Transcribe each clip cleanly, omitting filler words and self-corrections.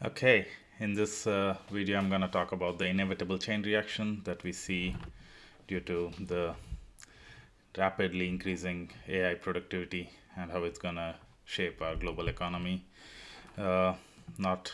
Okay, in this video, I'm going to talk about the inevitable chain reaction that we see due to the rapidly increasing AI productivity and how it's going to shape our global economy. Uh, Not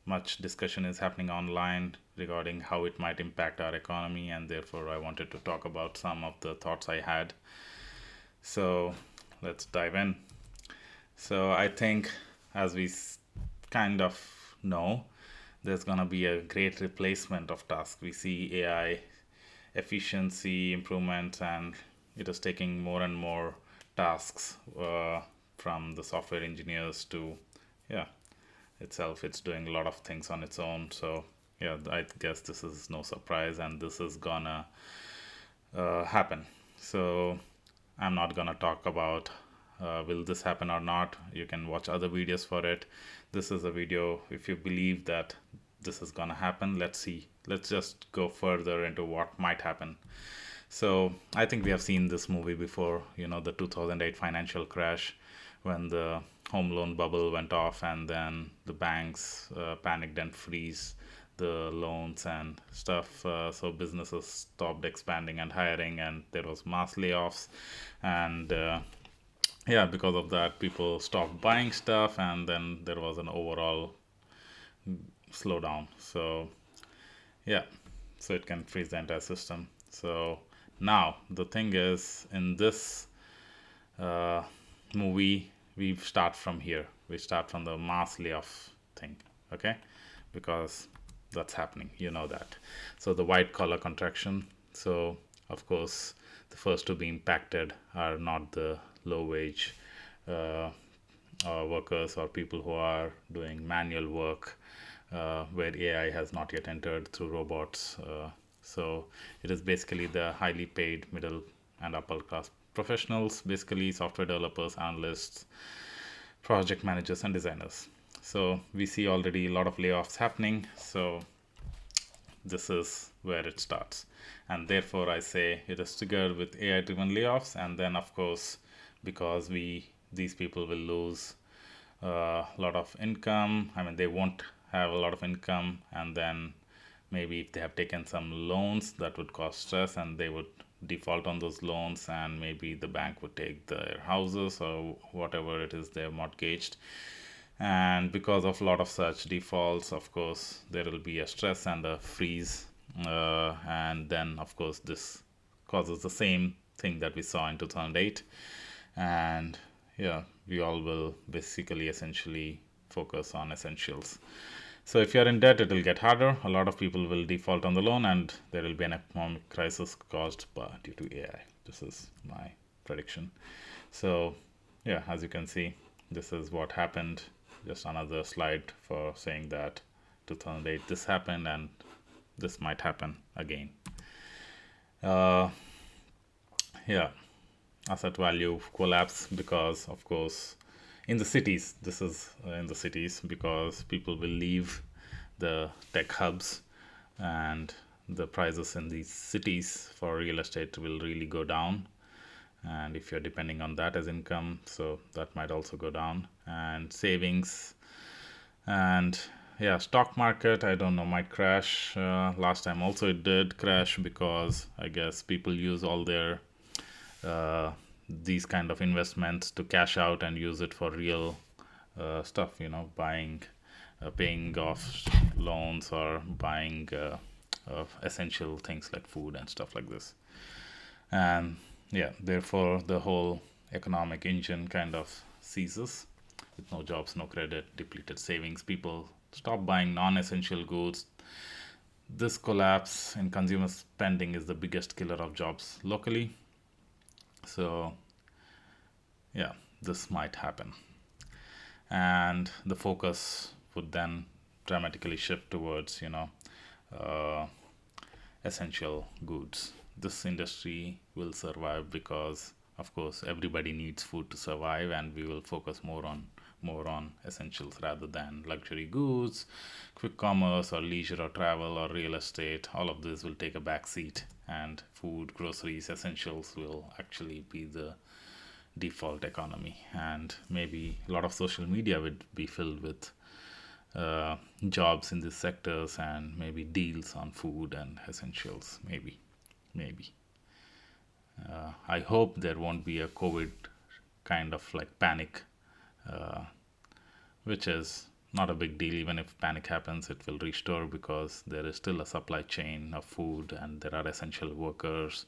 much discussion is happening online regarding how it might impact our economy, and therefore, I wanted to talk about some of the thoughts I had. So, let's dive in. So, I think as we kind of know, there's going to be a great replacement of tasks. We see AI efficiency improvement, and it is taking more and more tasks from the software engineers to, yeah, itself. It's doing a lot of things on its own. So, yeah, I guess this is no surprise, and this is gonna happen. So, I'm not gonna talk about will this happen or not. You can watch other videos for it. This is a video if you believe that this is gonna happen. Let's see. Let's just go further into what might happen. So I think we have seen this movie before, the 2008 financial crash when the home loan bubble went off and then the banks panicked and freeze the loans and stuff. So businesses stopped expanding and hiring, and there was mass layoffs. And yeah, because of that, people stopped buying stuff, and then there was an overall slowdown. So yeah, so it can freeze the entire system. So now the thing is, in this uh, movie, we start from here. We start from the mass layoff thing, okay? Because that's happening, you know that. So the white collar contraction. So of course, the first to be impacted are not the low wage uh, workers or people who are doing manual work where AI has not yet entered through robots. So it is basically the highly paid middle and upper class professionals, basically software developers, analysts, project managers, and designers. So we see already a lot of layoffs happening. So this is where it starts. And therefore, I say it is triggered with AI driven layoffs. And then, of course, because these people will lose a lot of income. I mean, they won't have a lot of income, and then maybe if they have taken some loans, that would cause stress, and they would default on those loans, and maybe the bank would take their houses or whatever it is they're mortgaged. And because of a lot of such defaults, of course, there will be a stress and a freeze, and then of course this causes the same thing that we saw in 2008. And yeah, we all will basically essentially focus on essentials. So if you're in debt, it will get harder. A lot of people will default on the loan, and there will be an economic crisis caused due to AI. This is my prediction. So yeah, as you can see, this is what happened. Just another slide for saying that 2008 this happened, and this might happen again. Uh, yeah, asset value collapse because, of course, in the cities, this is in the cities because people will leave the tech hubs, and the prices in these cities for real estate will really go down. And if you're depending on that as income, so that might also go down. And savings, and yeah, stock market, I don't know, might crash. Last time also it did crash because I guess people use all their uh, these kind of investments to cash out and use it for real stuff, buying, paying off loans, or buying essential things like food and stuff like this. And yeah, therefore the whole economic engine kind of ceases with no jobs, no credit, depleted savings. People stop buying non-essential goods. This collapse in consumer spending is the biggest killer of jobs locally. So yeah, this might happen, and the focus would then dramatically shift towards uh, essential goods. This industry will survive because, of course, everybody needs food to survive, and we will focus more on essentials rather than luxury goods, quick commerce, or leisure, or travel, or real estate. All of this will take a back seat, and food, groceries, essentials will actually be the default economy. And maybe a lot of social media would be filled with uh, jobs in these sectors and maybe deals on food and essentials. Maybe. I hope there won't be a COVID kind of like panic, uh, which is not a big deal. Even if panic happens, it will restore because there is still a supply chain of food and there are essential workers.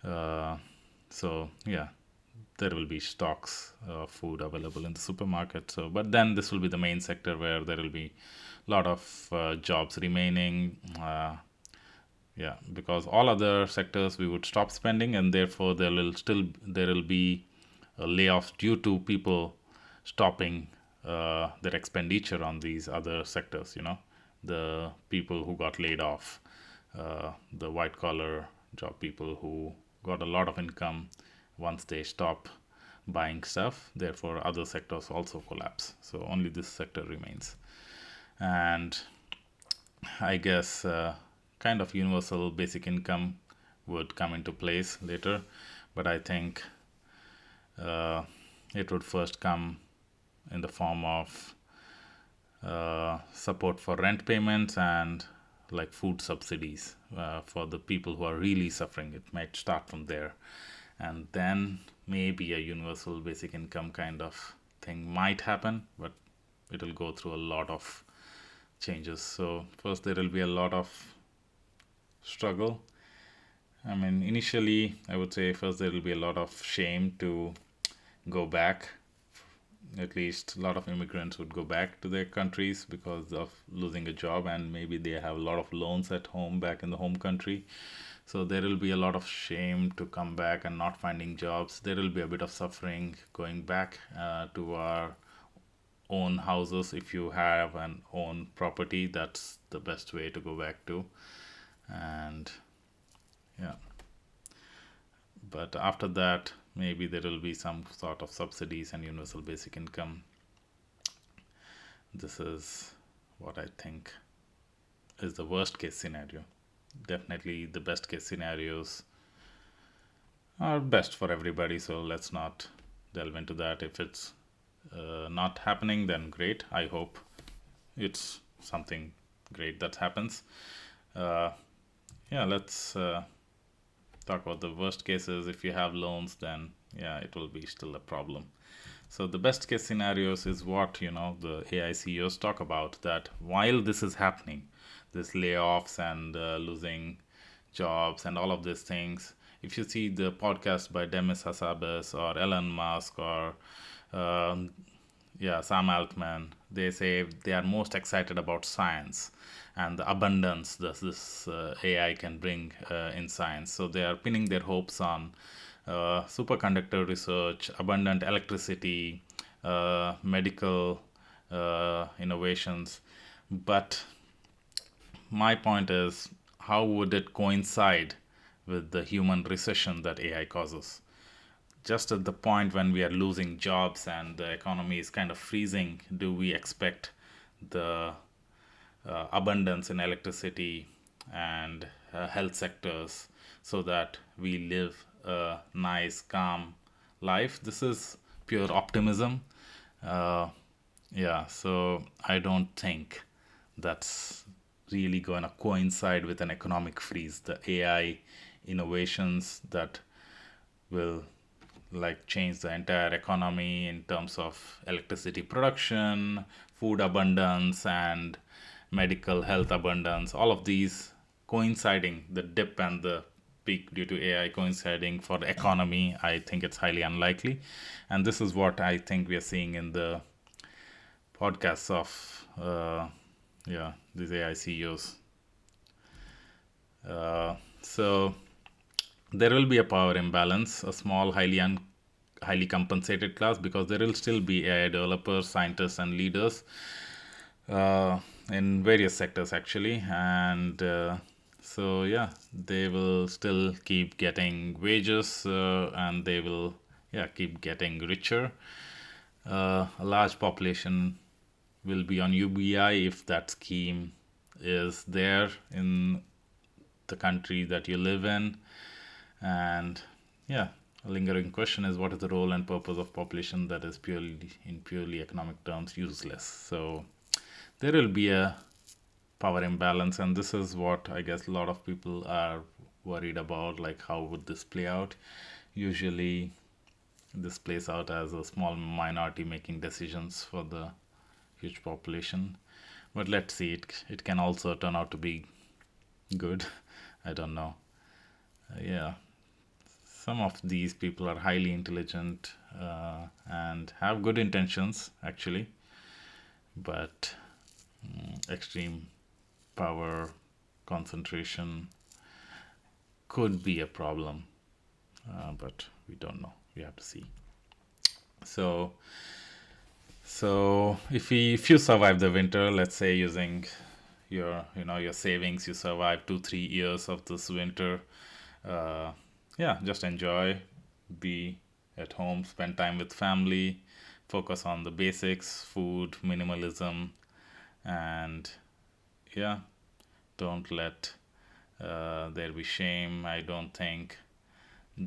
Uh, so yeah, there will be stocks of food available in the supermarket. So, but then this will be the main sector where there will be a lot of jobs remaining. Yeah, because all other sectors we would stop spending, and therefore there will be layoffs due to people stopping their expenditure on these other sectors. The people who got laid off, the white collar job people who got a lot of income once they stop buying stuff. Therefore, other sectors also collapse. So only this sector remains, and I guess kind of universal basic income would come into place later, but I think uh, it would first come in the form of support for rent payments and like food subsidies for the people who are really suffering. It might start from there, and then maybe a universal basic income kind of thing might happen, but it will go through a lot of changes. So first there will be a lot of struggle. I mean, initially I would say first there will be a lot of shame to go back. At least a lot of immigrants would go back to their countries because of losing a job, and maybe they have a lot of loans at home back in the home country. So there will be a lot of shame to come back and not finding jobs. There will be a bit of suffering going back to our own houses. If you have an own property, that's the best way to go back to. And yeah, but after that, maybe there will be some sort of subsidies and universal basic income. This is what I think is the worst case scenario. Definitely the best case scenarios are best for everybody, so let's not delve into that. If it's not happening, then great. I hope it's something great that happens. uh, yeah, let's talk about the worst cases. If you have loans, then yeah, it will be still a problem. So the best case scenarios is what the AI CEOs talk about, that while this is happening, this layoffs and losing jobs and all of these things. If you see the podcast by Demis Hassabis or Elon Musk or um, yeah, Sam Altman, they say they are most excited about science and the abundance that this AI can bring in science. So they are pinning their hopes on superconductor research, abundant electricity, medical innovations. But my point is, how would it coincide with the human recession that AI causes? Just at the point when we are losing jobs and the economy is kind of freezing, do we expect the abundance in electricity and health sectors so that we live a nice, calm life? This is pure optimism. Uh, yeah, so I don't think that's really going to coincide with an economic freeze. The AI innovations that will like change the entire economy in terms of electricity production, food abundance, and medical health abundance, all of these coinciding, the dip and the peak due to AI coinciding for the economy, I think it's highly unlikely. And this is what I think we are seeing in the podcasts of yeah, these AI CEOs. So there will be a power imbalance, a small, highly compensated class, because there will still be AI developers, scientists, and leaders in various sectors actually, and so yeah, they will still keep getting wages, and they will keep getting richer. A large population will be on UBI if that scheme is there in the country that you live in. And yeah, a lingering question is, what is the role and purpose of population that is purely, in purely economic terms, useless? So there will be a power imbalance, and this is what I guess a lot of people are worried about, like how would this play out. Usually this plays out as a small minority making decisions for the huge population, but let's see, it can also turn out to be good. I don't know. Yeah, some of these people are highly intelligent and have good intentions actually, but extreme power concentration could be a problem, but we don't know. We have to see. So, if you survive the winter, let's say using your savings, you survive 2 3 years of this winter. Uh, yeah, just enjoy, be at home, spend time with family, focus on the basics, food, minimalism, and yeah, don't let there be shame. I don't think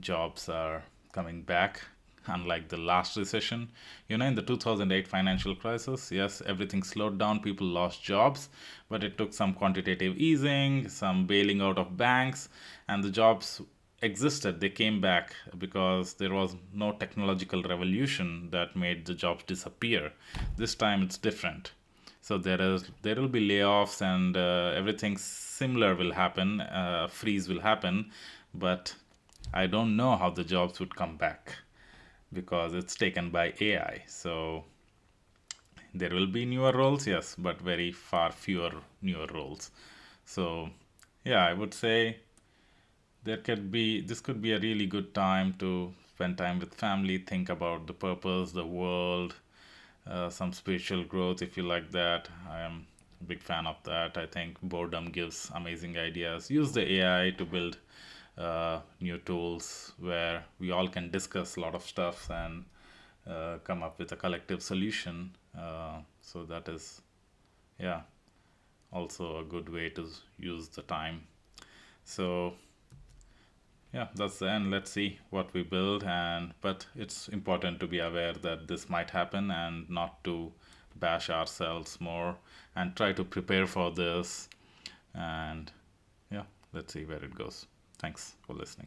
jobs are coming back, unlike the last recession. In the 2008 financial crisis, yes, everything slowed down, people lost jobs, but it took some quantitative easing, some bailing out of banks, and the jobs existed. They came back because there was no technological revolution that made the jobs disappear. This time it's different. So there will be layoffs, and everything similar will happen. Freeze will happen, but I don't know how the jobs would come back because it's taken by AI. So there will be newer roles, yes, but very far fewer newer roles. So yeah, I would say this could be a really good time to spend time with family, think about the purpose, the world, some spiritual growth if you like that. I am a big fan of that. I think boredom gives amazing ideas. Use the AI to build new tools where we all can discuss a lot of stuff and come up with a collective solution. So that is, yeah, also a good way to use the time. So yeah, that's the end. Let's see what we build, and but it's important to be aware that this might happen and not to bash ourselves more, and try to prepare for this. And yeah, let's see where it goes. Thanks for listening.